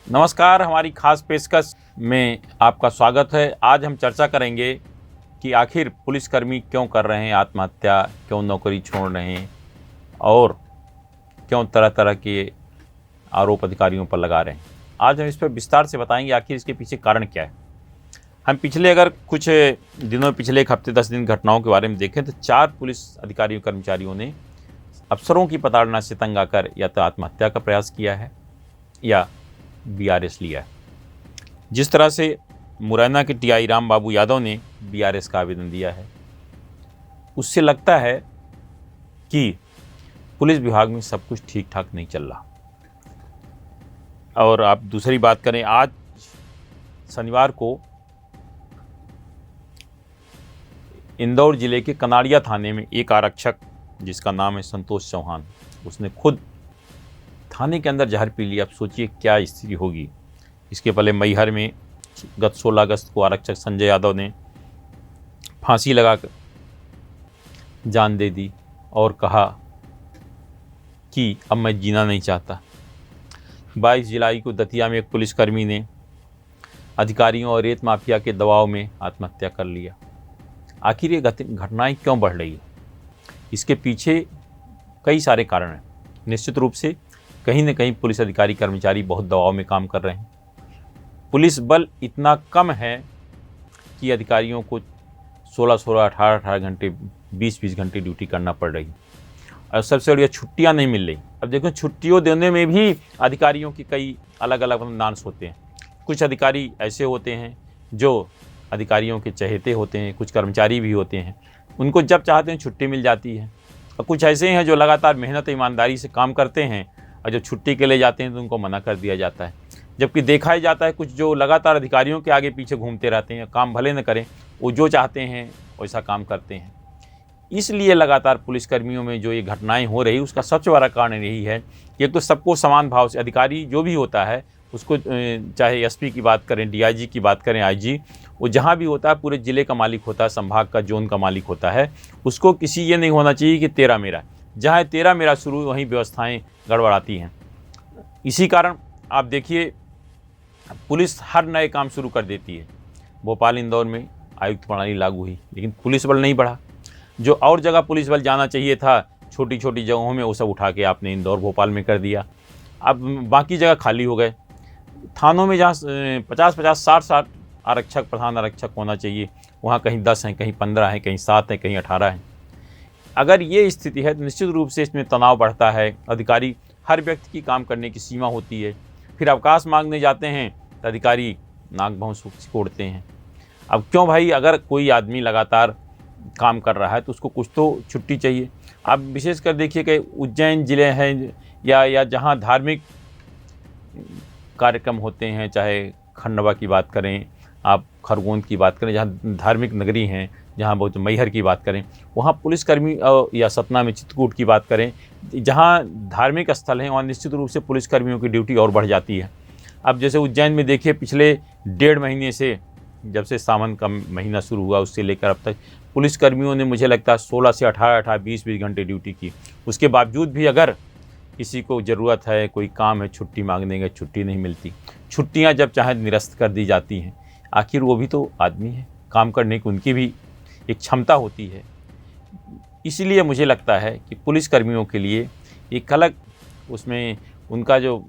नमस्कार, हमारी खास पेशकश में आपका स्वागत है। आज हम चर्चा करेंगे कि आखिर पुलिसकर्मी क्यों कर रहे हैं आत्महत्या, क्यों नौकरी छोड़ रहे हैं और क्यों तरह तरह के आरोप अधिकारियों पर लगा रहे हैं। आज हम इस पर विस्तार से बताएंगे आखिर इसके पीछे कारण क्या है। हम पिछले अगर कुछ दिनों पिछले एक हफ्ते 10 दिन घटनाओं के बारे में देखें तो 4 पुलिस अधिकारियों कर्मचारियों ने अफसरों की प्रताड़ना से तंग आकर या तो आत्महत्या का प्रयास किया है या बीआरएस लिया है। जिस तरह से मुरैना के टीआई राम बाबू यादव ने बीआरएस का आवेदन दिया है, उससे लगता है कि पुलिस विभाग में सब कुछ ठीक ठाक नहीं चल रहा। और आप दूसरी बात करें, आज शनिवार को इंदौर जिले के कनाड़िया थाने में एक आरक्षक जिसका नाम है संतोष चौहान, उसने खुद थाने के अंदर जहर पी लिया। अब सोचिए क्या स्थिति होगी। इसके पहले मैहर में गत 16 अगस्त को आरक्षक संजय यादव ने फांसी लगाकर जान दे दी और कहा कि अब मैं जीना नहीं चाहता। 22 जुलाई को दतिया में एक पुलिसकर्मी ने अधिकारियों और रेत माफिया के दबाव में आत्महत्या कर लिया। आखिर ये घटनाएं क्यों बढ़ रही है? इसके पीछे कई सारे कारण हैं। निश्चित रूप से कहीं न कहीं पुलिस अधिकारी कर्मचारी बहुत दबाव में काम कर रहे हैं। पुलिस बल इतना कम है कि अधिकारियों को 16-16, 18-18 घंटे, 20-20 घंटे ड्यूटी करना पड़ रही है और सबसे बढ़िया छुट्टियां नहीं मिल रही। अब देखो, छुट्टियों देने में भी अधिकारियों की कई अलग अलग नांस होते हैं। कुछ अधिकारी ऐसे होते हैं जो अधिकारियों के चहेते होते हैं, कुछ कर्मचारी भी होते हैं, उनको जब चाहते हैं छुट्टी मिल जाती है। और कुछ ऐसे हैं जो लगातार मेहनत ईमानदारी से काम करते हैं और जब छुट्टी के लिए जाते हैं तो उनको मना कर दिया जाता है। जबकि देखा ही जाता है कुछ जो लगातार अधिकारियों के आगे पीछे घूमते रहते हैं, काम भले न करें, वो जो चाहते हैं वैसा काम करते हैं। इसलिए लगातार पुलिसकर्मियों में जो ये घटनाएं हो रही, उसका सबसे बड़ा कारण यही है कि एक तो सबको समान भाव से, अधिकारी जो भी होता है उसको, चाहे एसपी की बात करें, डीआईजी की बात करें, आईजी, वो जहाँ भी होता है पूरे ज़िले का मालिक होता है, संभाग का, जोन का मालिक होता है। उसको किसी ये नहीं होना चाहिए कि तेरा मेरा, जहाँ तेरा मेरा शुरू वहीं व्यवस्थाएं गड़बड़ाती हैं। इसी कारण आप देखिए पुलिस हर नए काम शुरू कर देती है। भोपाल इंदौर में आयुक्त प्रणाली लागू हुई लेकिन पुलिस बल नहीं बढ़ा। जो और जगह पुलिस बल जाना चाहिए था छोटी छोटी जगहों में, वो सब उठा के आपने इंदौर भोपाल में कर दिया। अब बाकी जगह खाली हो गए। थानों में जहाँ 50-50, 60-60 आरक्षक, प्रधान आरक्षक होना चाहिए, वहाँ कहीं 10 हैं, कहीं 15 हैं, कहीं 7 हैं, कहीं 18 हैं। अगर ये स्थिति है तो निश्चित रूप से इसमें तनाव बढ़ता है। अधिकारी, हर व्यक्ति की काम करने की सीमा होती है। फिर अवकाश मांगने जाते हैं तो अधिकारी नाक भौं सिकोड़ते हैं। अब क्यों भाई, अगर कोई आदमी लगातार काम कर रहा है तो उसको कुछ तो छुट्टी चाहिए। आप विशेषकर देखिए कि उज्जैन ज़िले हैं या जहाँ धार्मिक कार्यक्रम होते हैं, चाहे खंडवा की बात करें, आप खरगोन की बात करें, जहाँ धार्मिक नगरी हैं, जहाँ बहुत मैहर की बात करें, वहाँ पुलिसकर्मी, या सतना में चित्रकूट की बात करें, जहाँ धार्मिक स्थल हैं, वहाँ निश्चित रूप से पुलिसकर्मियों की ड्यूटी और बढ़ जाती है। अब जैसे उज्जैन में देखिए, पिछले 1.5 महीने से, जब से सावन का महीना शुरू हुआ उससे लेकर अब तक पुलिसकर्मियों ने, मुझे लगता है 16 से 18, 20-20 घंटे ड्यूटी की। उसके बावजूद भी अगर किसी को ज़रूरत है, कोई काम है, छुट्टी मांगने का, छुट्टी नहीं मिलती। छुट्टियां जब चाहे निरस्त कर दी जाती हैं। आखिर वो भी तो आदमी है, काम करने की उनकी भी एक क्षमता होती है। इसलिए मुझे लगता है कि पुलिसकर्मियों के लिए एक अलग, उसमें उनका जो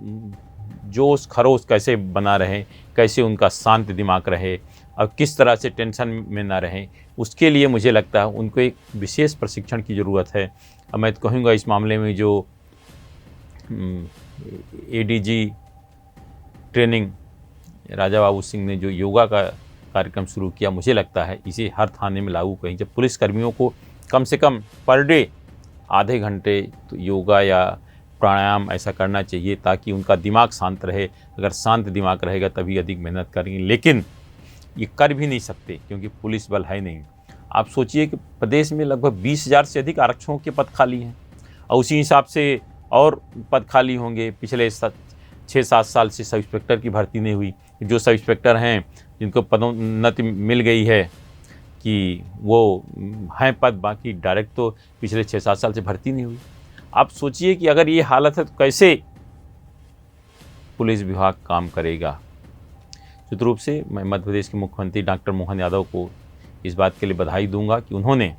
जोश खरोश कैसे बना रहे, कैसे उनका शांत दिमाग रहे और किस तरह से टेंशन में ना रहे, उसके लिए मुझे लगता है उनको एक विशेष प्रशिक्षण की ज़रूरत है। अब मैं तो कहूँगा इस मामले में जो एडीजी ट्रेनिंग राजा बाबू सिंह ने जो योगा का कार्यक्रम शुरू किया, मुझे लगता है इसे हर थाने में लागू करें। जब पुलिसकर्मियों को कम से कम पर डे आधे घंटे तो योगा या प्राणायाम ऐसा करना चाहिए ताकि उनका दिमाग शांत रहे। अगर शांत दिमाग रहेगा तभी अधिक मेहनत करेंगे, लेकिन ये कर भी नहीं सकते क्योंकि पुलिस बल है नहीं। आप सोचिए कि प्रदेश में लगभग 20,000 से अधिक आरक्षकों के पद खाली हैं और उसी हिसाब से और पद खाली होंगे। पिछले 6-7 साल से सब इंस्पेक्टर की भर्ती नहीं हुई। जो सब इंस्पेक्टर हैं जिनको पदोन्नति मिल गई है कि वो हैं पद, बाकी डायरेक्ट तो पिछले 6-7 साल से भर्ती नहीं हुई। आप सोचिए कि अगर ये हालत है तो कैसे पुलिस विभाग काम करेगा। निश्चित रूप से मैं मध्य प्रदेश के मुख्यमंत्री डॉक्टर मोहन यादव को इस बात के लिए बधाई दूंगा कि उन्होंने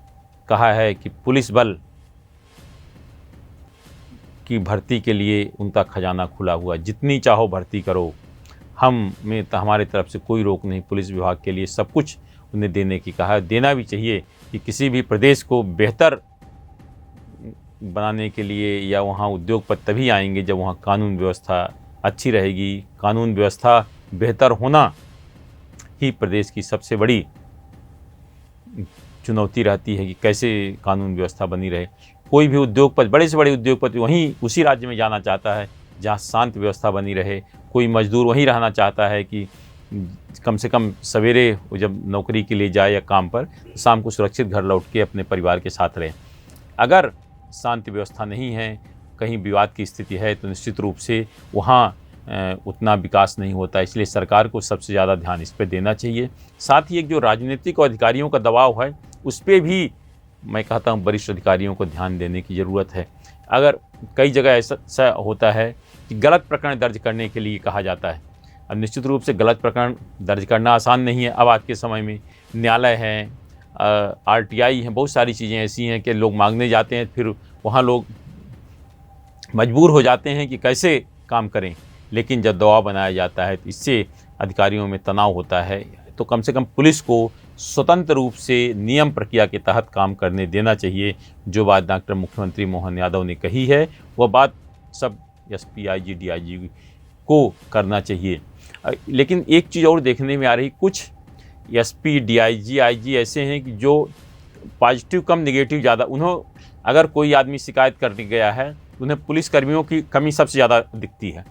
कहा है कि पुलिस बल की भर्ती के लिए उनका खजाना खुला हुआ, जितनी चाहो भर्ती करो, हमारे तरफ से कोई रोक नहीं। पुलिस विभाग के लिए सब कुछ उन्हें देने की कहा है, देना भी चाहिए कि किसी भी प्रदेश को बेहतर बनाने के लिए या वहाँ उद्योगपति तभी आएंगे जब वहाँ कानून व्यवस्था अच्छी रहेगी। कानून व्यवस्था बेहतर होना ही प्रदेश की सबसे बड़ी चुनौती रहती है कि कैसे कानून व्यवस्था बनी रहे। कोई भी उद्योगपति, बड़े से बड़े उद्योगपति वहीं उसी राज्य में जाना चाहता है जहाँ शांत व्यवस्था बनी रहे। कोई मजदूर वहीं रहना चाहता है कि कम से कम सवेरे जब नौकरी के लिए जाए या काम पर, तो शाम को सुरक्षित घर लौट के अपने परिवार के साथ रहे। अगर शांति व्यवस्था नहीं है, कहीं विवाद की स्थिति है, तो निश्चित रूप से वहाँ उतना विकास नहीं होता। इसलिए सरकार को सबसे ज़्यादा ध्यान इस पर देना चाहिए। साथ ही एक जो राजनीतिक और अधिकारियों का दबाव है, उस पर भी मैं कहता हूँ वरिष्ठ अधिकारियों को ध्यान देने की ज़रूरत है। अगर कई जगह ऐसा होता है कि गलत प्रकरण दर्ज करने के लिए कहा जाता है। अब निश्चित रूप से गलत प्रकरण दर्ज करना आसान नहीं है। अब आज के समय में न्यायालय है, RTI हैं, बहुत सारी चीज़ें ऐसी हैं कि लोग मांगने जाते हैं, फिर वहाँ लोग मजबूर हो जाते हैं कि कैसे काम करें। लेकिन जब दबाव बनाया जाता है तो इससे अधिकारियों में तनाव होता है। तो कम से कम पुलिस को स्वतंत्र रूप से नियम प्रक्रिया के तहत काम करने देना चाहिए। जो बात डॉक्टर मुख्यमंत्री मोहन यादव ने कही है, वह बात सब SP, IG, DIG को करना चाहिए। लेकिन एक चीज़ और देखने में आ रही, कुछ SP, DIG, IG ऐसे हैं कि जो पॉजिटिव कम नेगेटिव ज़्यादा। अगर कोई आदमी शिकायत करने गया है, उन्हें पुलिसकर्मियों की कमी सबसे ज़्यादा दिखती है।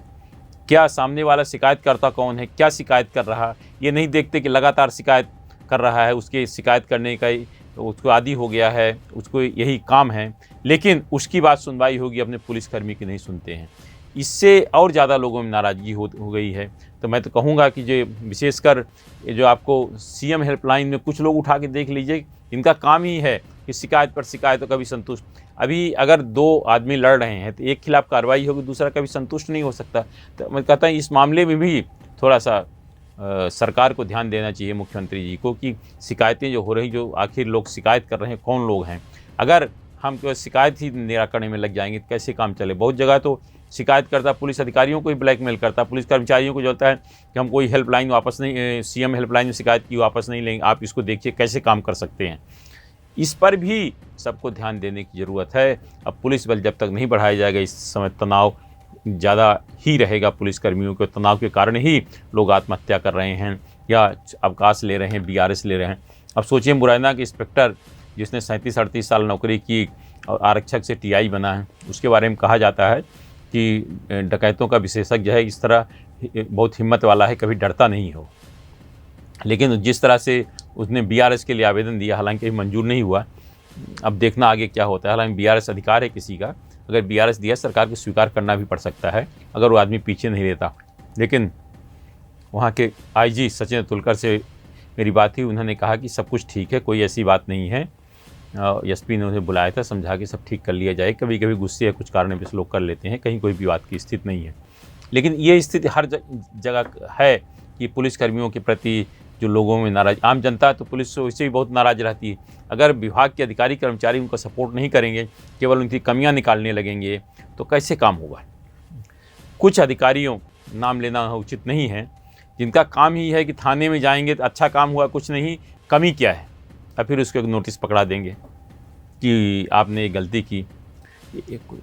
क्या सामने वाला शिकायत करता कौन है, क्या शिकायत कर रहा, ये नहीं देखते कि लगातार शिकायत कर रहा है, उसके शिकायत करने का उसको आदी हो गया है, उसको यही काम है, लेकिन उसकी बात सुनवाई होगी, अपने पुलिसकर्मी की नहीं सुनते हैं। इससे और ज़्यादा लोगों में नाराज़गी हो गई है। तो मैं तो कहूँगा कि जो विशेषकर जो आपको CM हेल्पलाइन में कुछ लोग उठा के देख लीजिए, इनका काम ही है कि शिकायत पर शिकायत तो कभी संतुष्ट। अभी अगर 2 आदमी लड़ रहे हैं तो एक खिलाफ कार्रवाई होगी, दूसरा कभी संतुष्ट नहीं हो सकता। तो मैं कहता हूँ इस मामले में भी थोड़ा सा सरकार को ध्यान देना चाहिए, मुख्यमंत्री जी को, कि शिकायतें जो हो रही, जो आखिर लोग शिकायत कर रहे हैं, कौन लोग हैं। अगर हम केवल शिकायत ही निराकरण में लग जाएंगे तो कैसे काम चले। बहुत जगह तो शिकायत करता पुलिस अधिकारियों को ही ब्लैकमेल करता, पुलिस कर्मचारियों को जो होता है कि हम कोई हेल्पलाइन वापस नहीं, CM हेल्पलाइन में शिकायत की वापस नहीं लेंगे, आप इसको देखिए कैसे काम कर सकते हैं। इस पर भी सबको ध्यान देने की ज़रूरत है। अब पुलिस बल जब तक नहीं बढ़ाया जाएगा, इस समय तनाव ज़्यादा ही रहेगा। पुलिसकर्मियों के तनाव के कारण ही लोग आत्महत्या कर रहे हैं या अवकाश ले रहे हैं, BRS ले रहे हैं। अब सोचिए, मुरैना के इंस्पेक्टर जिसने 37-38 साल नौकरी की और आरक्षक से TI बना है, उसके बारे में कहा जाता है कि डकैतों का विशेषज्ञ है, इस तरह बहुत हिम्मत वाला है, कभी डरता नहीं हो। लेकिन जिस तरह से उसने BRS के लिए आवेदन दिया, हालांकि मंजूर नहीं हुआ, अब देखना आगे क्या होता है। हालांकि BRS अधिकार है किसी का, अगर BRS दिया सरकार को स्वीकार करना भी पड़ सकता है अगर वो आदमी पीछे नहीं रहता। लेकिन वहाँ के IG सचिन अतुलकर से मेरी बात हुई, उन्होंने कहा कि सब कुछ ठीक है, कोई ऐसी बात नहीं है। SP ने उन्हें बुलाया था, समझा के सब ठीक कर लिया जाए। कभी कभी गुस्से या कुछ कारण भी लोग कर लेते हैं, कहीं कोई विवाद की स्थिति नहीं है। लेकिन ये स्थिति हर जगह है कि पुलिसकर्मियों के प्रति जो लोगों में नाराज, आम जनता तो पुलिस से भी बहुत नाराज़ रहती है। अगर विभाग के अधिकारी कर्मचारी उनको सपोर्ट नहीं करेंगे, केवल उनकी कमियां निकालने लगेंगे, तो कैसे काम होगा। कुछ अधिकारियों, नाम लेना उचित नहीं है, जिनका काम ही है कि थाने में जाएंगे तो अच्छा काम हुआ, कुछ नहीं, कमी क्या है, और फिर उसको नोटिस पकड़ा देंगे कि आपने गलती की।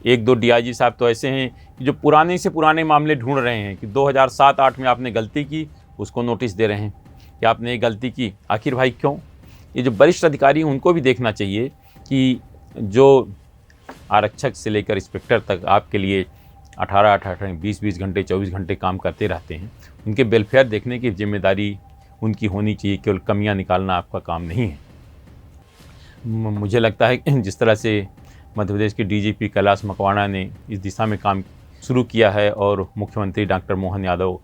1-2 DIG साहब तो ऐसे हैं कि जो पुराने से पुराने मामले ढूंढ रहे हैं कि 2007-8 में आपने गलती की, उसको नोटिस दे रहे हैं कि आपने ये गलती की। आखिर भाई क्यों। ये जो वरिष्ठ अधिकारी हैं उनको भी देखना चाहिए कि जो आरक्षक से लेकर इंस्पेक्टर तक आपके लिए 18-18, 20-20 घंटे, 24 घंटे काम करते रहते हैं, उनके वेलफेयर देखने की जिम्मेदारी उनकी होनी चाहिए। केवल कमियां निकालना आपका काम नहीं है। मुझे लगता है कि जिस तरह से मध्य प्रदेश के DGP कैलाश मकवाना ने इस दिशा में काम शुरू किया है और मुख्यमंत्री डॉक्टर मोहन यादव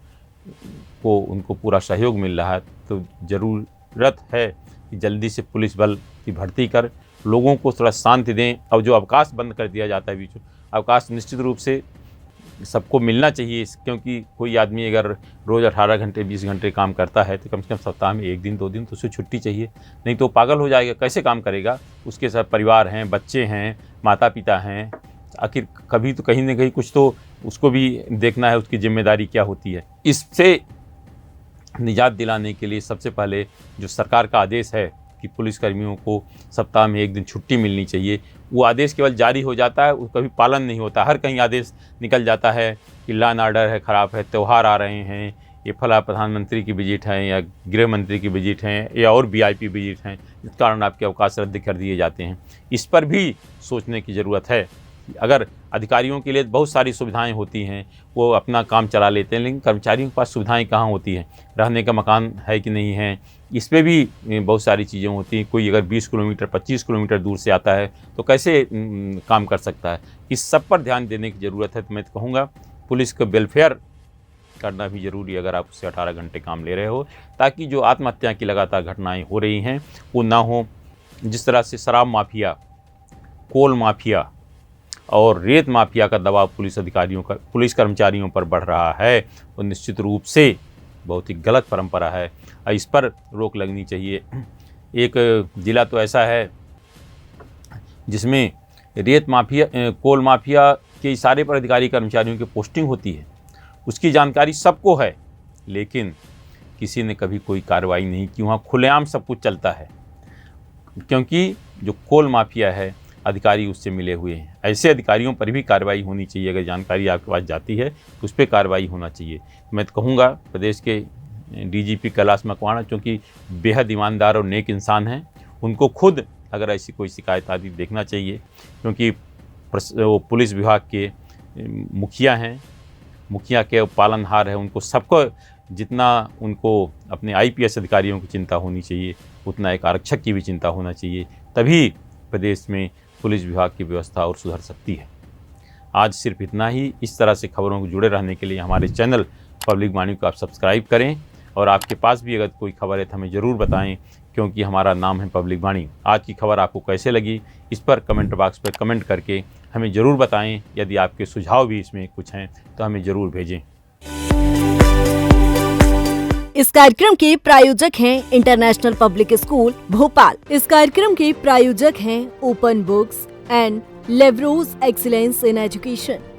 को उनको पूरा सहयोग मिल रहा है, तो ज़रूरत है कि जल्दी से पुलिस बल की भर्ती कर लोगों को थोड़ा शांति दें। और जो अवकाश बंद कर दिया जाता है बीच में, अवकाश निश्चित रूप से सबको मिलना चाहिए, क्योंकि कोई आदमी अगर रोज़ 18 घंटे 20 घंटे काम करता है तो कम से कम सप्ताह में 1 दिन 2 दिन तो उसे छुट्टी चाहिए, नहीं तो पागल हो जाएगा, कैसे काम करेगा। उसके साथ परिवार हैं, बच्चे हैं, माता पिता हैं, आखिर कभी तो कहीं ना कहीं कुछ तो उसको भी देखना है, उसकी जिम्मेदारी क्या होती है। इससे निजात दिलाने के लिए सबसे पहले जो सरकार का आदेश है कि पुलिसकर्मियों को सप्ताह में 1 दिन छुट्टी मिलनी चाहिए, वो आदेश केवल जारी हो जाता है, उसका भी पालन नहीं होता। हर कहीं आदेश निकल जाता है कि लॉ एंड ऑर्डर है ख़राब है, त्यौहार आ रहे हैं, ये फला प्रधानमंत्री की विजिट है या गृह मंत्री की विजिट हैं या और VIP विजिट हैं, इस कारण आपके अवकाश रद्द कर दिए जाते हैं। इस पर भी सोचने की ज़रूरत है। अगर अधिकारियों के लिए बहुत सारी सुविधाएं होती हैं, वो अपना काम चला लेते हैं, लेकिन कर्मचारियों के पास सुविधाएं कहाँ होती हैं, रहने का मकान है कि नहीं है, इस पे भी बहुत सारी चीज़ें होती हैं। कोई अगर 20 किलोमीटर 25 किलोमीटर दूर से आता है तो कैसे काम कर सकता है। इस सब पर ध्यान देने की ज़रूरत है। तो मैं तो कहूँगा पुलिस का वेलफेयर करना भी ज़रूरी है, अगर आप उससे 18 घंटे काम ले रहे हो, ताकि जो आत्महत्या की लगातार घटनाएँ हो रही हैं वो ना हो। जिस तरह से शराब माफिया, कोल माफिया और रेत माफिया का दबाव पुलिस कर्मचारियों पर बढ़ रहा है, वो निश्चित रूप से बहुत ही गलत परंपरा है, इस पर रोक लगनी चाहिए। एक ज़िला तो ऐसा है जिसमें रेत माफिया, कोल माफिया के इशारे पर अधिकारी कर्मचारियों की पोस्टिंग होती है, उसकी जानकारी सबको है, लेकिन किसी ने कभी कोई कार्रवाई नहीं की। वहाँ खुलेआम सब कुछ चलता है, क्योंकि जो कोल माफिया है अधिकारी उससे मिले हुए हैं। ऐसे अधिकारियों पर भी कार्रवाई होनी चाहिए। अगर जानकारी आपके पास जाती है तो उस पर कार्रवाई होना चाहिए। मैं तो कहूँगा प्रदेश के DGP कैलाश मकवाना, चूँकि बेहद ईमानदार और नेक इंसान हैं, उनको खुद अगर ऐसी कोई शिकायत आती देखना चाहिए, क्योंकि वो पुलिस विभाग के मुखिया हैं, मुखिया के पालनहार है, उनको सबको जितना उनको अपने IPS अधिकारियों की चिंता होनी चाहिए, उतना एक आरक्षक की भी चिंता होना चाहिए। तभी प्रदेश में पुलिस विभाग की व्यवस्था और सुधर सकती है। आज सिर्फ इतना ही। इस तरह से खबरों को जुड़े रहने के लिए हमारे चैनल पब्लिक वाणी को आप सब्सक्राइब करें, और आपके पास भी अगर कोई खबर है तो हमें ज़रूर बताएं, क्योंकि हमारा नाम है पब्लिक वाणी। आज की खबर आपको कैसे लगी, इस पर कमेंट बॉक्स पर कमेंट करके हमें ज़रूर बताएं। यदि आपके सुझाव भी इसमें कुछ हैं तो हमें ज़रूर भेजें। इस कार्यक्रम के प्रायोजक हैं इंटरनेशनल पब्लिक स्कूल भोपाल। इस कार्यक्रम के प्रायोजक हैं ओपन बुक्स एंड लेवरोज एक्सीलेंस इन एजुकेशन।